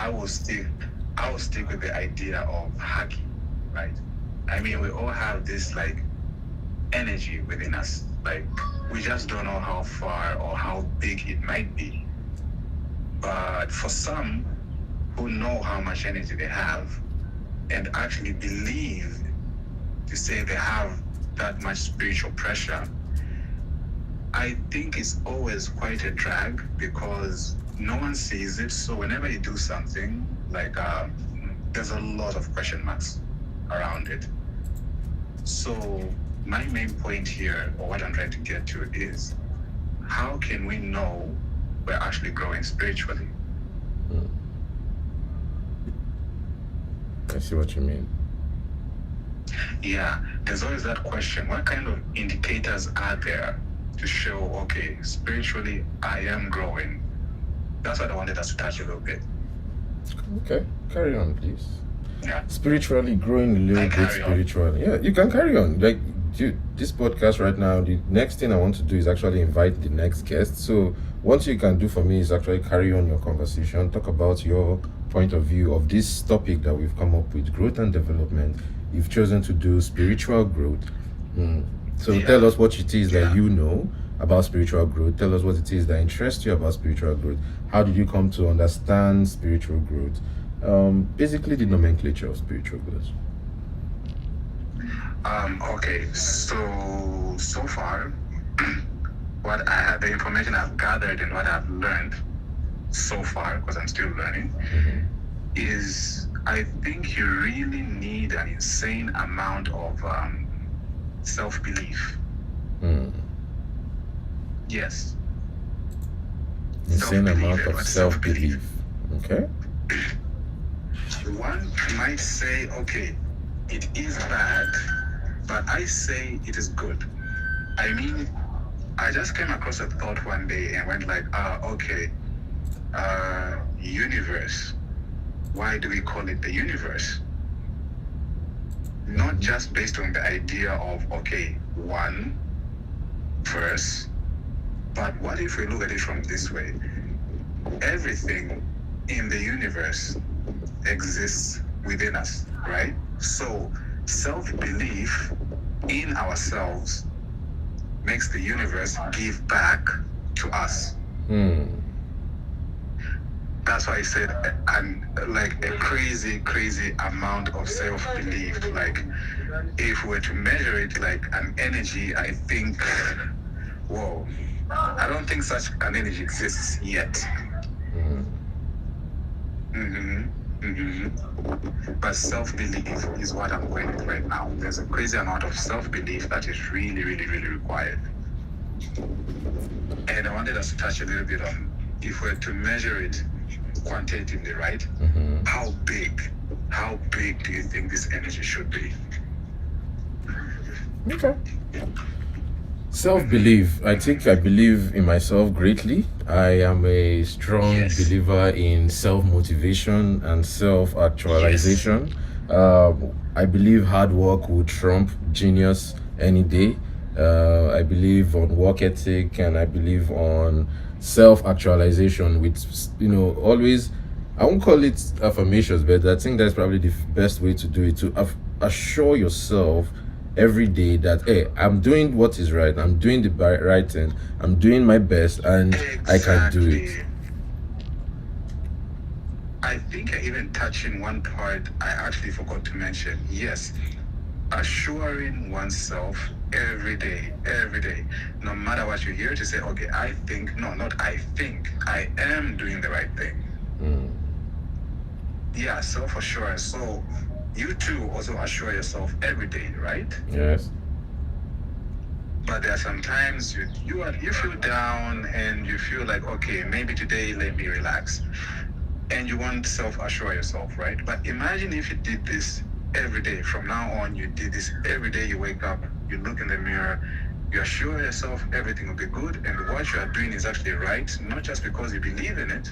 I will stick with the idea of hugging, right? I mean, we all have this like energy within us. Like, we just don't know how far or how big it might be. But for some who know how much energy they have and actually believe to say they have that much spiritual pressure, I think it's always quite a drag because no one sees it. So whenever you do something, like there's a lot of question marks around it. So my main point here, or what I'm trying to get to, is how can we know we're actually growing spiritually? I see what you mean. Yeah, there's always that question. What kind of indicators are there to show, okay, spiritually, I am growing? That's what I wanted us to touch a little bit. Okay, carry on, please. Yeah. Spiritually growing a little bit spiritually. Yeah, you can carry on. Like, this podcast right now, the next thing I want to do is actually invite the next guest. So what you can do for me is actually carry on your conversation, talk about your point of view of this topic that we've come up with, growth and development. You've chosen to do spiritual growth. So tell us what it is that you know about spiritual growth. Tell us what it is that interests you about spiritual growth. How did you come to understand spiritual growth? Basically the nomenclature of spiritual growth. Okay, so far, what I have, the information I've gathered and what I've learned so far, because I'm still learning, is I think you really need an insane amount of self-belief. Yes. Insane amount of self-belief. Okay. One might say, okay, it is bad, but I say it is good. I mean, I just came across a thought one day and went like, okay, universe. Why do we call it the universe? Not just based on the idea of, okay, one verse, but what if we look at it from this way? Everything in the universe exists within us, right? So self-belief in ourselves makes the universe give back to us. That's why I said like a crazy amount of self-belief. Like, if we were to measure it like an energy, I think, whoa, I don't think such an energy exists yet. But self-belief is what I'm going with right now. There's a crazy amount of self-belief that is really required. And I wanted us to touch a little bit on, if we're to measure it quantitatively, right? How big do you think this energy should be? Okay. Self-belief. I think I believe in myself greatly. I am a strong believer in self-motivation and self-actualization. I believe hard work will trump genius any day. I believe on work ethic, and I believe on self-actualization with, always, I won't call it affirmations, but I think that's probably the best way to do it, to assure yourself every day that, hey, I'm doing what is right, I'm doing the right thing, I'm doing my best, and I can do it. I think I even touched in one part I actually forgot to mention. Yes, assuring oneself every day, no matter what you hear, to say, okay, I think, no, not I think, I am doing the right thing. Yeah, self-assurance. So you too also assure yourself every day, right? Yes. But there are some times you feel down and you feel like, okay, maybe today let me relax. And you want to self-assure yourself, right? But imagine if you did this every day. From now on, you did this every day. You wake up, you look in the mirror, you assure yourself everything will be good, and what you are doing is actually right, not just because you believe in it,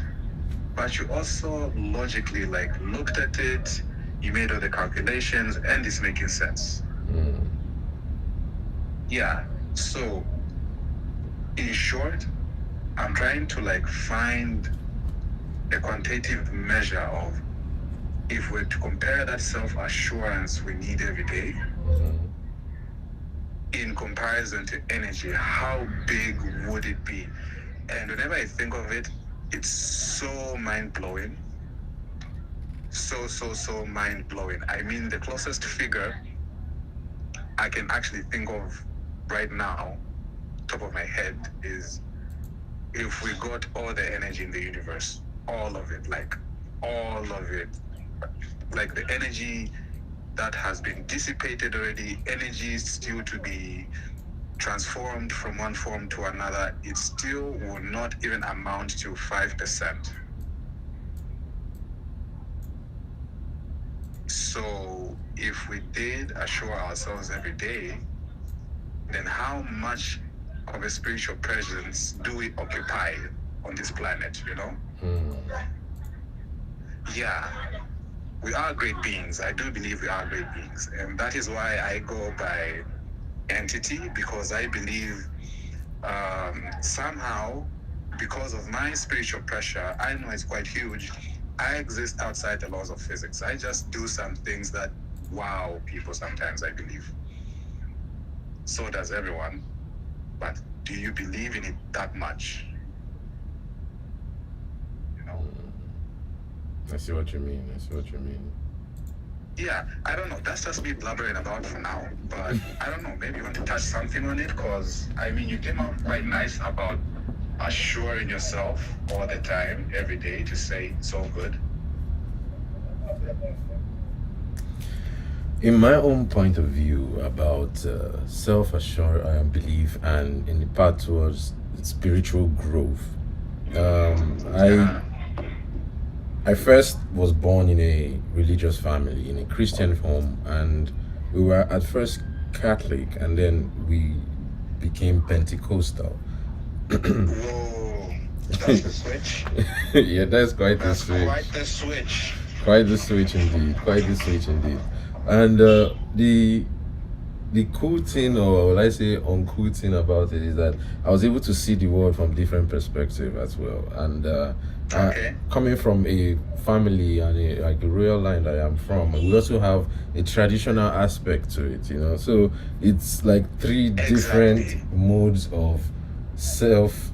but you also logically looked at it, you made all the calculations, and it's making sense. Yeah. So in short, I'm trying to find a quantitative measure of, if we're to compare that self-assurance we need every day in comparison to energy, how big would it be? And whenever I think of it, it's so mind-blowing. So mind-blowing. I mean, the closest figure I can actually think of right now, top of my head, is if we got all the energy in the universe, all of it, like all of it, like the energy that has been dissipated already, energy still to be transformed from one form to another, it still will not even amount to 5%. So if we did assure ourselves every day, then how much of a spiritual presence do we occupy on this planet, you know? Yeah, we are great beings. I do believe we are great beings. And that is why I go by entity, because I believe somehow, because of my spiritual pressure, I know it's quite huge. I exist outside the laws of physics. I just do some things that wow people sometimes, I believe. So does everyone. But do you believe in it that much? You know? I see what you mean. Yeah, I don't know. That's just me blabbering about for now. But I don't know. Maybe you want to touch something on it, because I mean, you came out quite nice about assuring yourself all the time, every day, to say it's all good. In my own point of view about self-assured belief and in the path towards spiritual growth, I first was born in a religious family, in a Christian home, and we were at first Catholic, and then we became Pentecostal. Whoa, that's the switch. Yeah, that's quite the That's switch. quite the switch. Quite the switch indeed. And the cool thing, or will I say uncool thing about it, is that I was able to see the world from different perspective as well. And Okay. coming from a family and like a royal line that I am from, we also have a traditional aspect to it, you know. So it's like three different Exactly. modes of self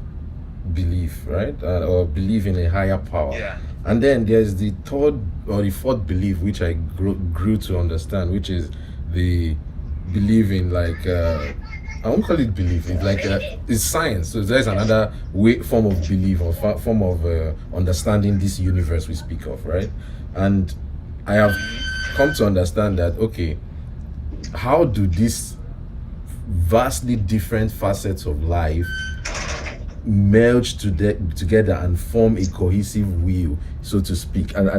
belief, right? Or believe in a higher power. Yeah. And then there's the third or the fourth belief, which I grew to understand, which is the belief in, like, I won't call it belief. It's like it's science. So there's another form of belief, or form of understanding this universe we speak of, right? And I have come to understand that, okay, how do these vastly different facets of life merge together and form a cohesive wheel, so to speak? And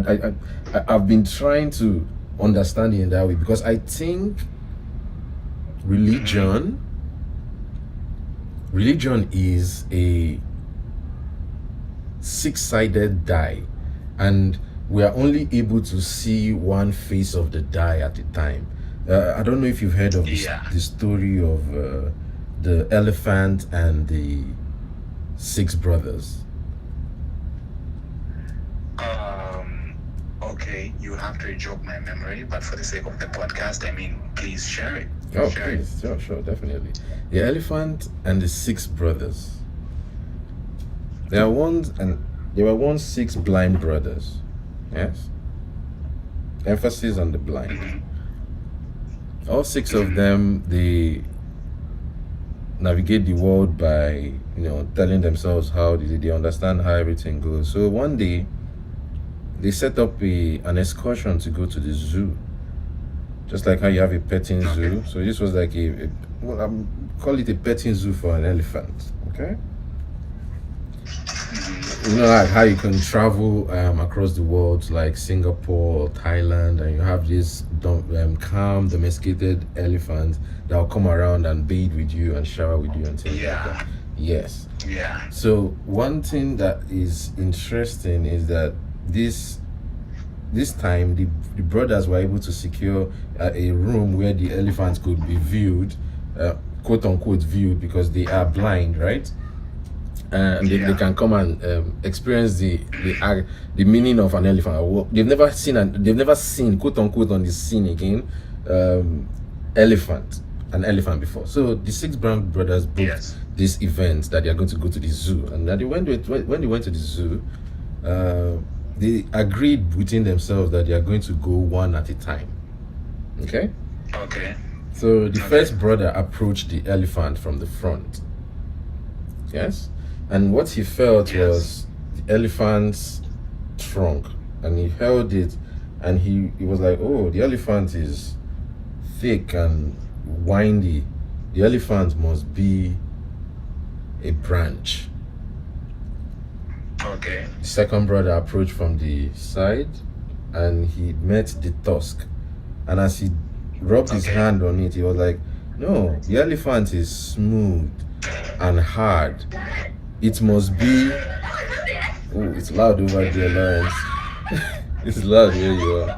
I've been trying to understand it in that way, because I think religion is a six-sided die, and we are only able to see one face of the die at a time. I don't know if you've heard of the story of the elephant and the six brothers. Okay, you have to jog my memory, but for the sake of the podcast, I mean, please share it. Oh, Share please, sure, definitely. The elephant and the six brothers. There were once six blind brothers. Yes. Emphasis on the blind. All six of them, they navigate the world by, telling themselves how they understand how everything goes. So one day, they set up an excursion to go to the zoo. Just like how you have a petting zoo. So this was like call it a petting zoo for an elephant. Okay. You know, like how you can travel across the world to like Singapore or Thailand, and you have this calm domesticated elephant that will come around and bathe with you and shower with you and things like that. Yes. Yeah. So one thing that is interesting is that this time the brothers were able to secure a room where the elephants could be viewed, quote unquote viewed, because they are blind, right? and they Yeah. can come and experience the meaning of an elephant. They've never seen quote unquote on the scene again um, an elephant before. So the six brown brothers booked Yes. this event that they are going to go to the zoo, and that when they went to the zoo, they agreed within themselves that they are going to go one at a time. Okay. Okay. So the Okay. first brother approached the elephant from the front. Yes. And what he felt Yes. was the elephant's trunk, and he held it, and he was like, oh, the elephant is thick and windy. The elephant must be a branch. Okay. The second brother approached from the side, and he met the tusk. And as he rubbed his Okay. hand on it, he was like, no, the elephant is smooth and hard. It must be. Oh, it's loud over there, Lawrence. It's loud where you are.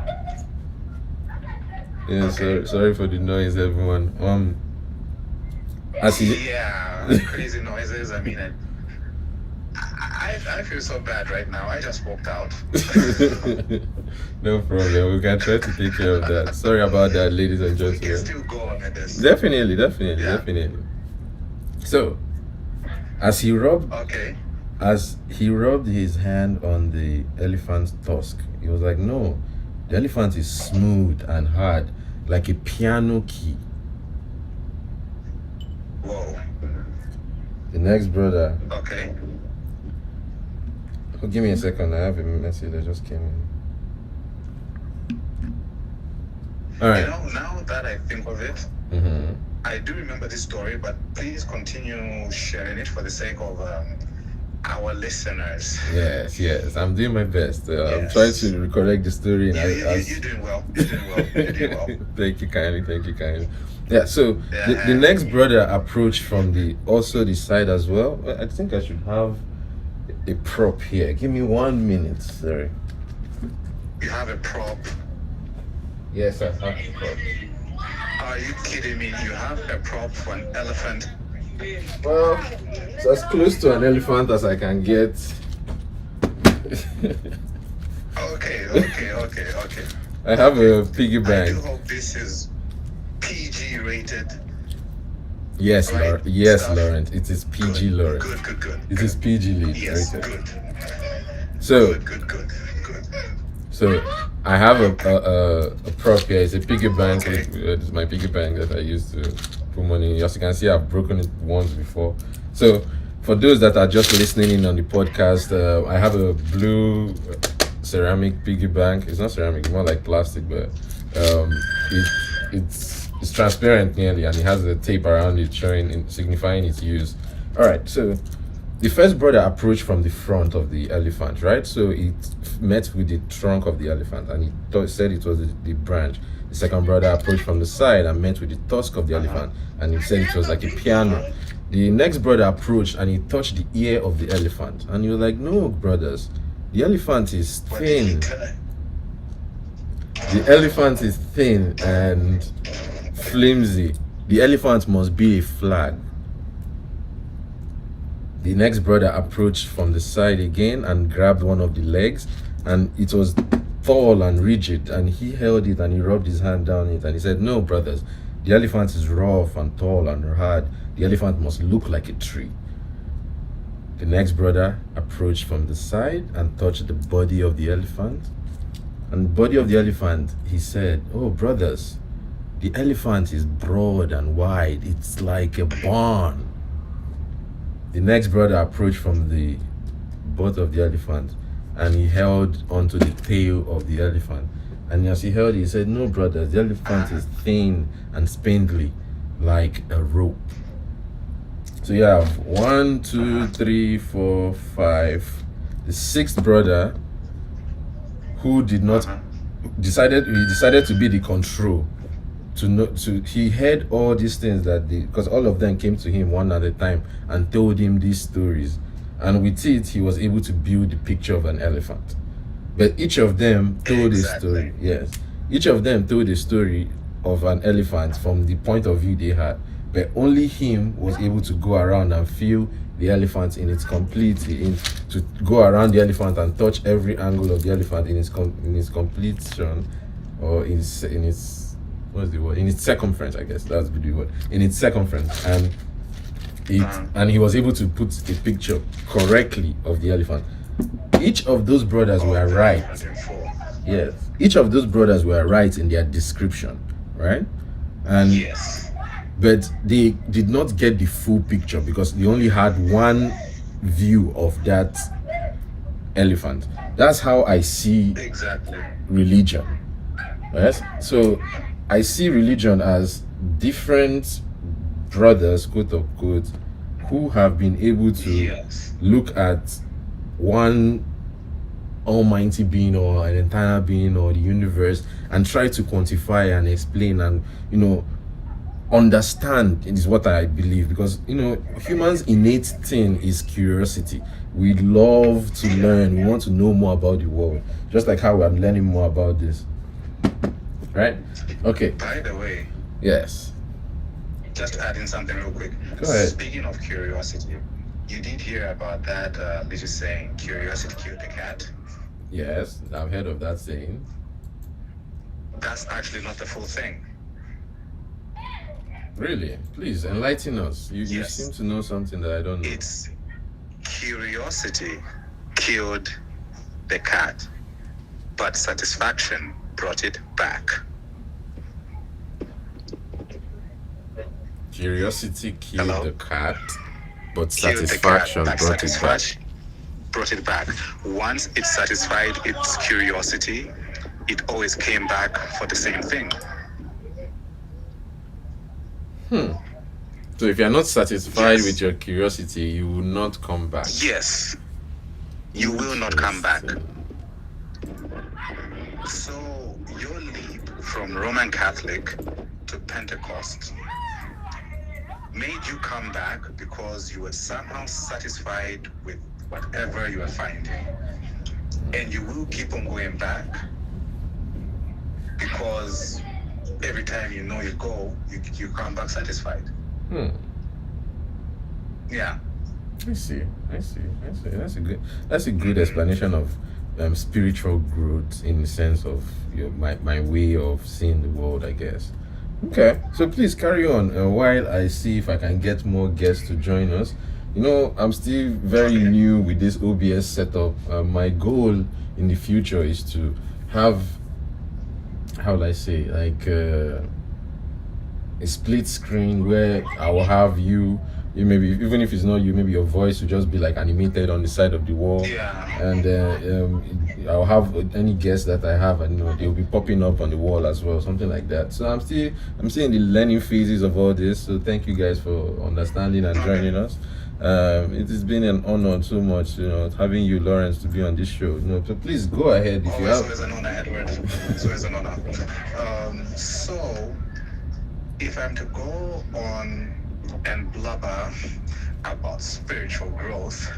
Yeah, sorry for the noise, everyone. As he Yeah, crazy noises. I mean, I feel so bad right now. I just walked out. No problem. We can try to take care of that. Sorry about that, ladies and We can gentlemen. still go on with this. Definitely. Yeah. So, as he rubbed Okay. his hand on the elephant's tusk, he was like, no, the elephant is smooth and hard, like a piano key. Whoa. The next brother, Okay. oh, give me a second, I have a message that just came in. All You right. know, now that I think of it, Mm-hmm. I do remember this story, but please continue sharing it for the sake of our listeners. Yes, I'm doing my best. I'm Yes. trying to recollect the story. And You're doing well. You're doing well. You're doing well. Thank you kindly. Yeah, so Yeah. the next brother approached from the side as well. I think I should have a prop here. Give me 1 minute, sorry. You have a prop. Yes, I have a prop. Are you kidding me? You have a prop for an elephant. Well, it's as close to an elephant as I can get. Okay. I have a piggy I do bank. hope this is PG rated. Yes, Right, yes, stuff. Laurent. It is PG, Laurent. Good. It is PG lead. Yes, Okay. good. So, Good. So I have a prop here. It's a piggy bank. Okay. It's my piggy bank that I used to put money in. As you can see, I've broken it once before. So for those that are just listening in on the podcast, I have a blue ceramic piggy bank. It's not ceramic, more like plastic, but it's transparent nearly, and it has a tape around it signifying its use. All right, so the first brother approached from the front of the elephant, right? So it met with the trunk of the elephant, and he said it was the branch. The second brother approached from the side and met with the tusk of the elephant, and he said it was like a piano. The next brother approached and he touched the ear of the elephant, and he was like, no, brothers, the elephant is What did he thin. tell him? The elephant is thin and flimsy. The elephant must be a flag. The next brother approached from the side again and grabbed one of the legs, and it was tall and rigid, and he held it and he rubbed his hand down it, and he said, no, brothers, the elephant is rough and tall and hard. The elephant must look like a tree. The next brother approached from the side and touched the body of the elephant. And the body of the elephant, he said, oh, brothers, the elephant is broad and wide. It's like a barn. The next brother approached from the butt of the elephant, and he held onto the tail of the elephant. And as he held it, he said, no, brothers, the elephant is thin and spindly like a rope. So you have 1, 2, 3, 4, 5. The sixth brother, who did not decided to be the control. He heard all these things because all of them came to him one at a time and told him these stories, and with it he was able to build the picture of an elephant. But each of them told a story. Yes, each of them told a story of an elephant from the point of view they had, but only him was able to go around and feel the elephant in its to go around the elephant and touch every angle of the elephant in its completion, or in its what's the word, in its circumference, I guess that's the word, in its circumference. And he was able to put a picture correctly of the elephant. Each of those brothers were right. Yes, each of those brothers were right in their description, right? And Yes. but they did not get the full picture because they only had one view of that elephant. That's how I see Exactly. religion. Yes. So I see religion as different brothers, quote unquote, who have been able to Yes. look at one almighty being or an entire being or the universe and try to quantify and explain and understand. It is what I believe, because humans innate thing is curiosity. We love to learn. We want to know more about the world, just like how I'm learning more about this, right? Okay. By the way, Yes. just adding something real quick. Go ahead. Speaking of curiosity, you did hear about that little saying, curiosity killed the cat? Yes, I've heard of that saying. That's actually not the full thing. Really? Please enlighten us. You Yes. seem to know something that I don't know. It's curiosity killed the cat, but satisfaction brought it back. Curiosity killed Hello? the cat, but Killed the satisfaction cat, but brought it back. satisfaction brought it back. Once it satisfied its curiosity, it always came back for the same thing. So if you're not satisfied Yes. with your curiosity, you will not come back. Yes, you will not come back. So your leap from Roman Catholic to Pentecost made you come back because you were somehow satisfied with whatever you were finding. And you will keep on going back because every time you go, you come back satisfied. Yeah. I see. That's a good explanation of spiritual growth, in the sense of my way of seeing the world, I guess. Okay, so please carry on while I see if I can get more guests to join us. I'm still very Okay. new with this OBS setup. My goal in the future is to have, how will I say, like a split screen where I will have you maybe, even if it's not you, maybe your voice will just be like animated on the side of the wall. Yeah. And I'll have any guests that I have, and they'll be popping up on the wall as well, something like that. So I'm still in the learning phases of all this. So thank you guys for understanding and joining us. It has been an honor so much, having you, Lawrence, to be on this show. So please go ahead if you have. Always an honor, Edward. It's always an honor. So, if I'm to go on and blubber about spiritual growth,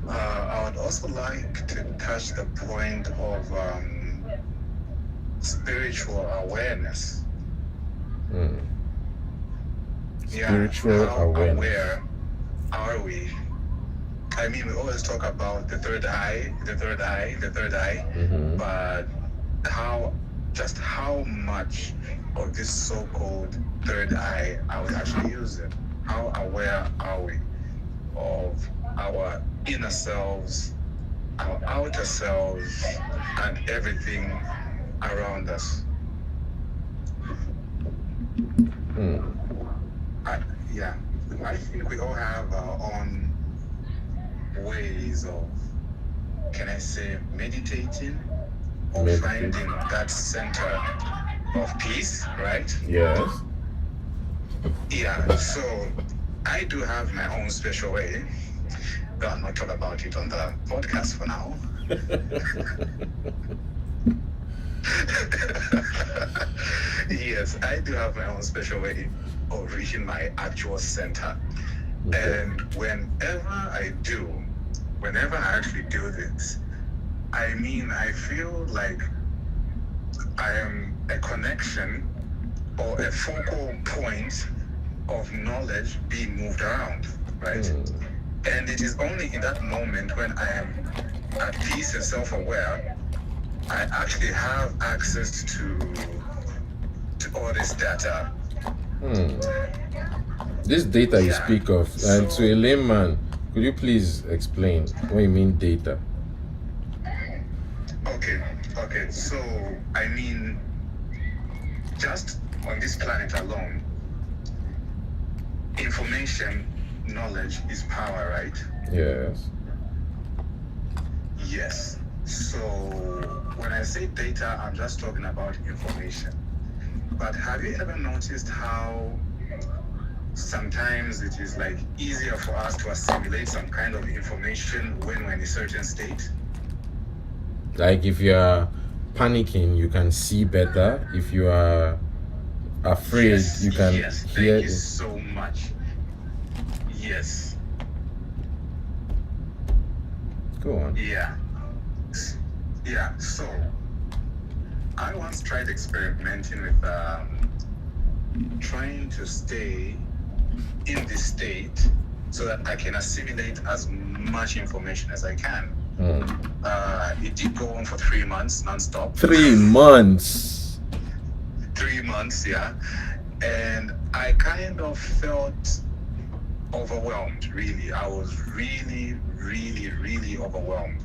I would also like to touch the point of spiritual awareness. Spiritual How awareness. aware are we? I mean, we always talk about the third eye, Mhm. but how much of this so-called third eye are we actually using? How aware are we of our inner selves, our outer selves, and everything around us? I think we all have our own ways of, can I say, meditating or Meditate. finding that center of peace, right? Yes. Yeah, so I do have my own special way. But I'll not talk about it on the podcast for now. Yes, I do have my own special way of reaching my actual center. Okay. And whenever I actually do this, I mean, I feel like I am a connection or a focal point of knowledge being moved around, right? And it is only in that moment when I am at peace and self-aware, I actually have access to all this data. This data you Yeah. speak of, and to a layman, could you please explain what you mean data? Okay. So, I mean, just on this planet alone, information, knowledge is power, right? Yes. Yes. So when I say data, I'm just talking about information. But have you ever noticed how sometimes it is like easier for us to assimilate some kind of information when we're in a certain state? Like if you are panicking, you can see better. If you are afraid, Yes, you can yes. hear Thank you it. so much. Yes. Go on. Yeah. Yeah. So I once tried experimenting with trying to stay in this state so that I can assimilate as much information as I can. It did go on for 3 months non-stop. 3 months. 3 months, yeah. And I kind of felt overwhelmed, really. I was really, really, really overwhelmed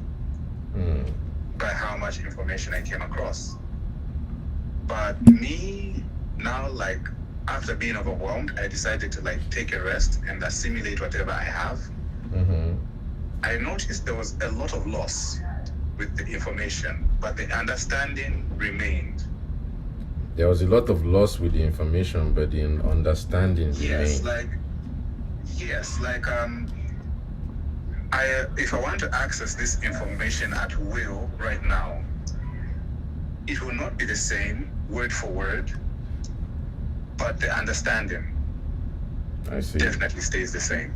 by how much information I came across. But me, now, like, after being overwhelmed, I decided to, like, take a rest and assimilate whatever I have. I noticed there was a lot of loss with the information, but the understanding remained. There was a lot of loss with the information, but the understanding Yes, remained. if I want to access this information at will right now, it will not be the same word for word, but the understanding I see. definitely stays the same.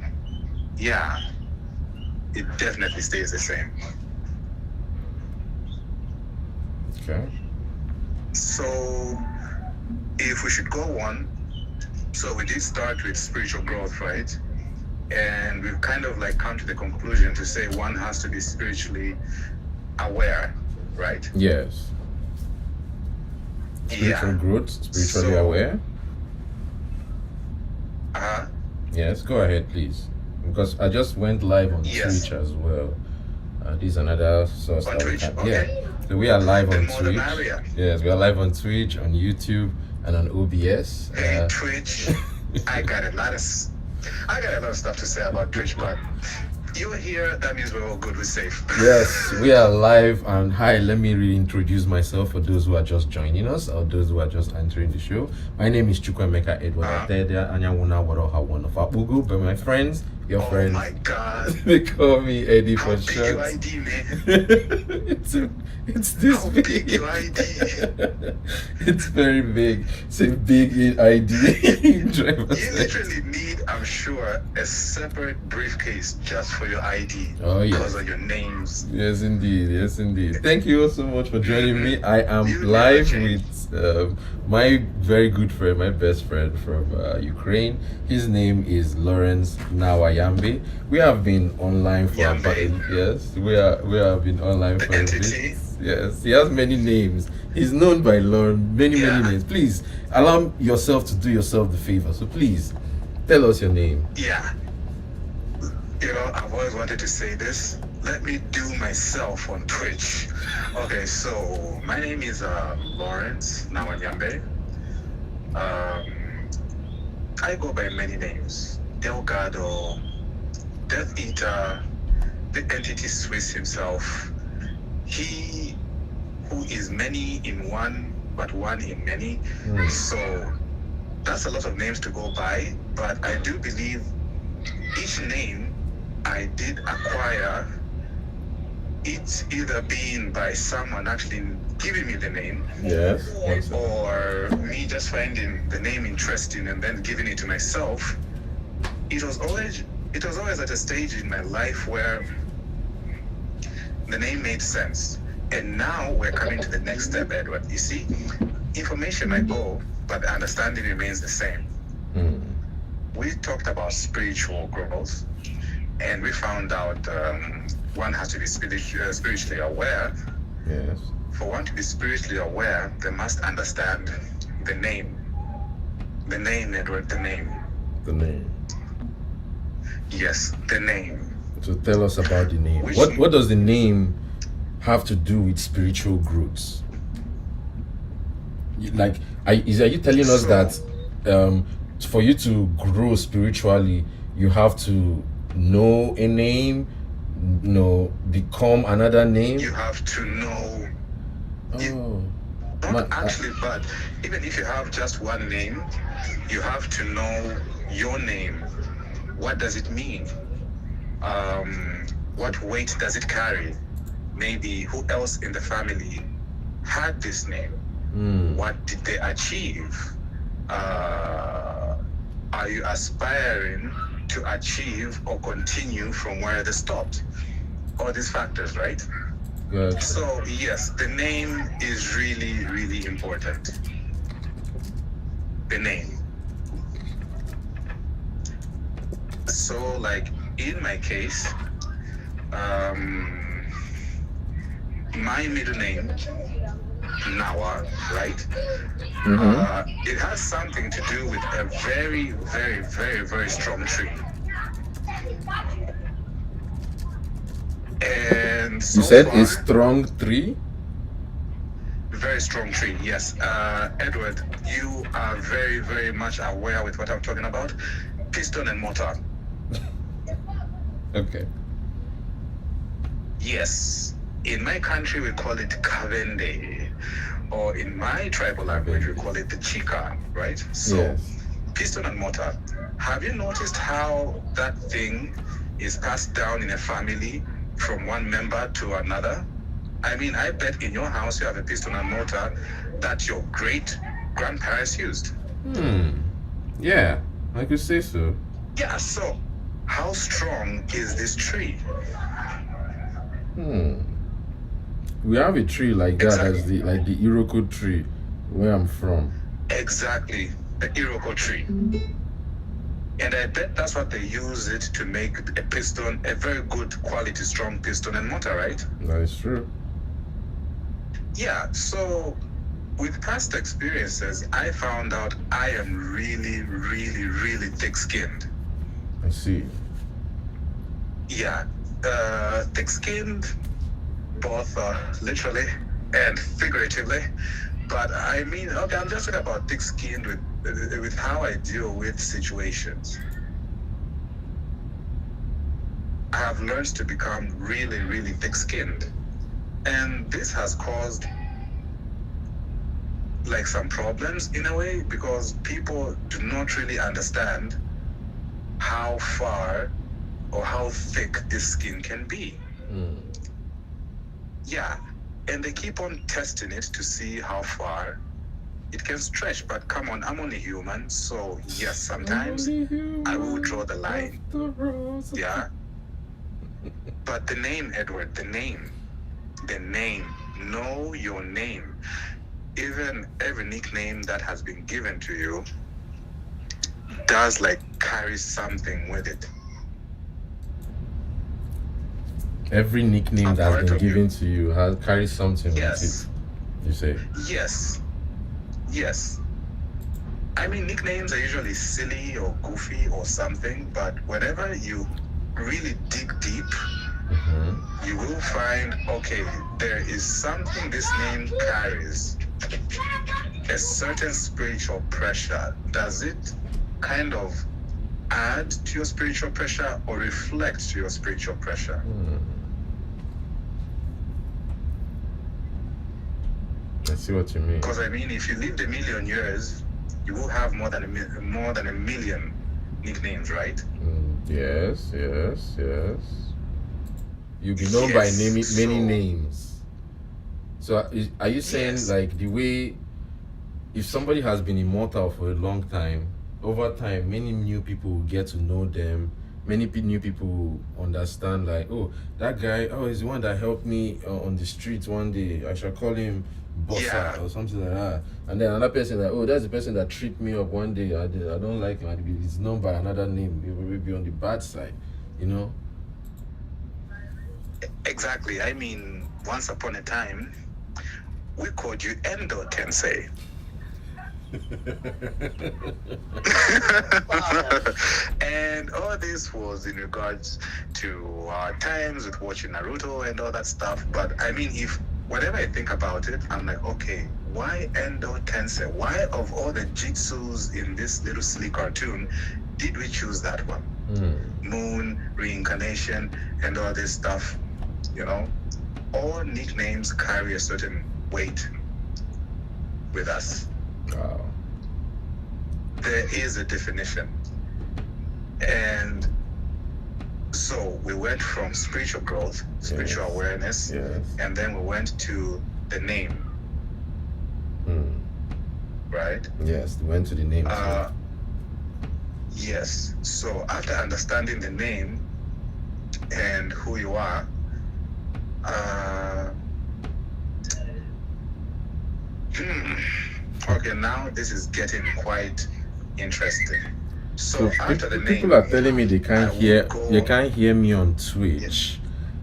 Yeah, it definitely stays the same. Okay. So, if we should go on, so we did start with spiritual growth, right? And we've kind of like come to the conclusion to say one has to be spiritually aware, right? Yes. Spiritual growth, spiritually aware. Yes, go ahead, please. Because I just went live on Twitch as well. This is another source On that we Twitch, can. okay. Yeah. So we are live on The more the Twitch. merrier. Yes, we are live on Twitch, on YouTube, and on OBS. Hey, Twitch. I got a lot of stuff to say about Twitch, but you're here, that means we're all good, we're safe. Yes, we are live, and hi, let me reintroduce myself for those who are just joining us or those who are just entering the show. My name is Chukwemeka Edward Atedia Anyawuna Waroha one of Abugu, but my friends, your friends, oh my God, they call me how big your Eddy4ShoT. ID, man? It's this How big. big your ID? It's very big. It's a big ID. You Driver's literally need, I'm sure, a separate briefcase just for your ID. Oh, yes. Because of your names. Yes, indeed. Yes, indeed. Thank you all so much for joining me. I am You live never with my very good friend, my best friend from Ukraine. His name is Lawrence Nawayambe. We have been online for Yambe. about we have been online The for a entity. bit. Yes, he has many names. He's known by many Yeah. names. Please allow yourself to do yourself the favor. So please tell us your name. Yeah. You know, I've always wanted to say this. Let me do myself on Twitch. Okay, so my name is Lawrence Nawanyambe. I go by many names. Delgado, Death Eater, the entity Swiss himself. He who is many in one, but one in many. So that's a lot of names to go by, but I do believe each name I did acquire, it's either being by someone actually giving me the name, Yes. or me just finding the name interesting and then giving it to myself. It was always at a stage in my life where the name made sense. And now we're coming to the next step, Edward. You see, information might go, but the understanding remains the same. We talked about spiritual growth. and we found out one has to be spiritually aware. Yes. For one to be spiritually aware, they must understand the name. The name, Edward, the name. The name. Yes, the name. So tell us about the name. Which- What does the name have to do with spiritual growth? Like, are you telling us So- that for you to grow spiritually, you have to know a name, become another name? You have to know, Oh, not actually, but even if you have just one name, you have to know your name. What does it mean? What weight does it carry? Maybe who else in the family had this name? What did they achieve? Are you aspiring to achieve or continue from where they stopped? All these factors, right? Good. So yes, the name is really, really important. The name. So like in my case, my middle name, Nawa, right? It has something to do with a very, very, very, very strong tree. And so You said far, a strong tree? very strong tree, yes. Edward, you are very, very much aware with what I'm talking about. Piston and motor. Okay. Yes. In my country, we call it Kavende. Or in my tribal language, we call it the Chika, right? So, Yes. piston and motor. Have you noticed how that thing is passed down in a family from one member to another? I mean, I bet in your house you have a piston and motor that your great grandparents used. Yeah, I could say so. Yeah, so how strong is this tree? We have a tree like that, Exactly. as the Iroko tree where I'm from. Exactly, the Iroko tree. And I bet that's what they use it to make a piston, a very good quality, strong piston and motor, right? That is true. Yeah, so with past experiences, I found out I am really, really, really thick-skinned. I see. Yeah, thick-skinned, both literally and figuratively. But I mean, okay, I'm just talking about thick-skinned with how I deal with situations. I have learned to become really, really thick-skinned. And this has caused like some problems in a way, because people do not really understand how far or how thick this skin can be. Yeah, and they keep on testing it to see how far it can stretch. But come on, I'm only human, so yes, sometimes I will draw the line. Yeah. But the name, Edward, the name, know your name. Even every nickname that has been given to you does like carry something with it. Every nickname that's part been of you. given to you carries something Yes. with it. You say? Yes. Yes. I mean, nicknames are usually silly or goofy or something, but whenever you really dig deep, you will find, okay, there is something this name carries. A certain spiritual pressure. Does it kind of add to your spiritual pressure or reflect to your spiritual pressure? I see what you mean. Because I mean, if you lived a million years, you will have more than a million nicknames, right? Yes. You'll be known by many names. So are you saying like the way, if somebody has been immortal for a long time, over time many new people will get to know them, many new people will understand like, oh, that guy, is the one that helped me on the streets one day, I shall call him Bossa or something like that. And then another person like, oh, that's the person that tripped me up one day, I don't like him, he's known by another name, he will be on the bad side, Exactly. I mean, once upon a time, we called you Endo Tensei. And all this was in regards to our times with watching Naruto and all that stuff. But I mean, if whenever I think about it, I'm like, okay, why Endo Tensei? Why of all the jitsus in this little silly cartoon did we choose that one? Moon, reincarnation, and all this stuff, you know? All nicknames carry a certain weight with us. Wow. There is a definition. And so we went from spiritual growth, spiritual awareness, and then we went to the name. Right? Yes, we went to the name. Yes. So after understanding the name and who you are, okay, now this is getting quite interesting. So after the name, people are telling me they can't hear me on Twitch.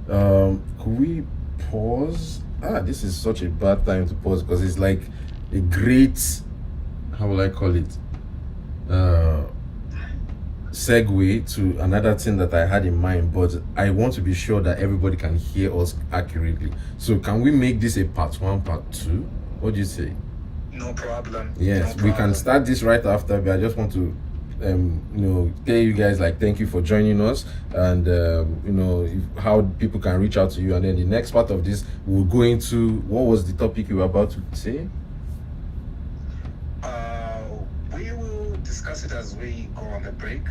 Could we pause? This is such a bad time to pause because it's like a great, how will I call it, segue to another thing that I had in mind, but I want to be sure that everybody can hear us accurately. So can we make this a part 1, part 2? What do you say? No problem. Yes, we can start this right after, but I just want to tell you guys, like, thank you for joining us, and how people can reach out to you, and then the next part of this we'll go into what was the topic you were about to say. We will discuss it as we go on the break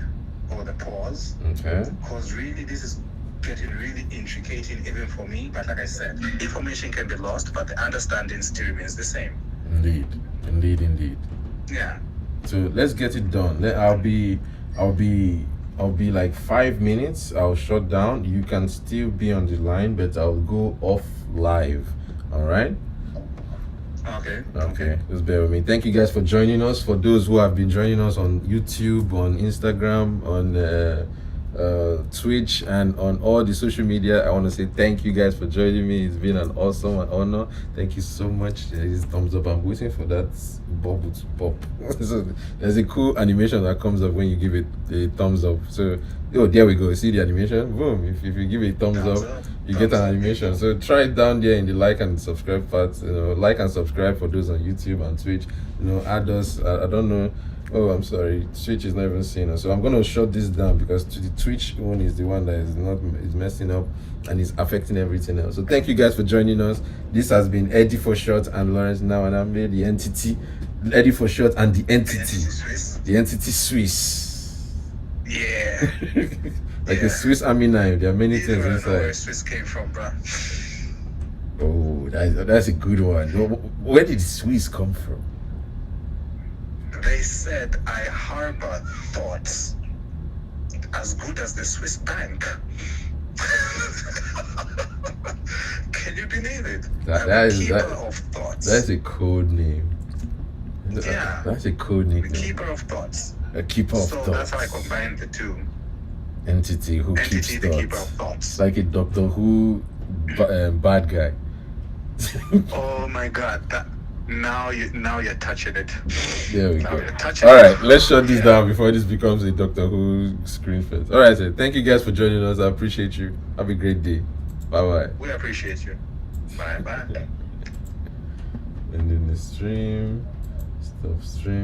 or the pause. Okay. Because really this is getting really intricate even for me, but like I said, information can be lost, but the understanding still remains the same. Indeed. Yeah. So let's get it done. I'll be like 5 minutes. I'll shut down. You can still be on the line, but I'll go off live. All right? Okay. Just bear with me. Thank you guys for joining us. For those who have been joining us on YouTube, on Instagram, on Twitch, and on all the social media, I want to say thank you guys for joining me. It's been an awesome honor. Thank you so much. There's thumbs up. I'm waiting for that bubble to pop. So there's a cool animation that comes up when you give it a thumbs up. So there we go. See the animation? Boom. If you give it a thumbs up, you get an animation. So try it down there in the like and subscribe part. Like and subscribe for those on YouTube and Twitch. Add us. I don't know. Oh, I'm sorry. Twitch is not even seeing us. So I'm going to shut this down because the Twitch one is the one that is messing up and is affecting everything else. So thank you guys for joining us. This has been Eddy4ShoT and Lawrence now, and I'm the entity, Eddy4ShoT and the entity Swiss. Yeah. Like a Swiss Army knife. There are many things inside. Where Swiss came from, bro. Oh, that's a good one. Where did Swiss come from? They said I harbor thoughts as good as the Swiss bank. Can you believe it? That's a code name. Yeah. That's a code name. The keeper of thoughts. A keeper of thoughts. So that's how I combine the two. Entity who keeps the thoughts. Keeper of thoughts. Like a Doctor Who bad guy. Oh my God! Now you're touching it. There we go. All right, let's shut this down before this becomes a Doctor Who screen fest. All right, so thank you guys for joining us. I appreciate you. Have a great day. Bye. We appreciate you. Bye. And then the stream, stop stream.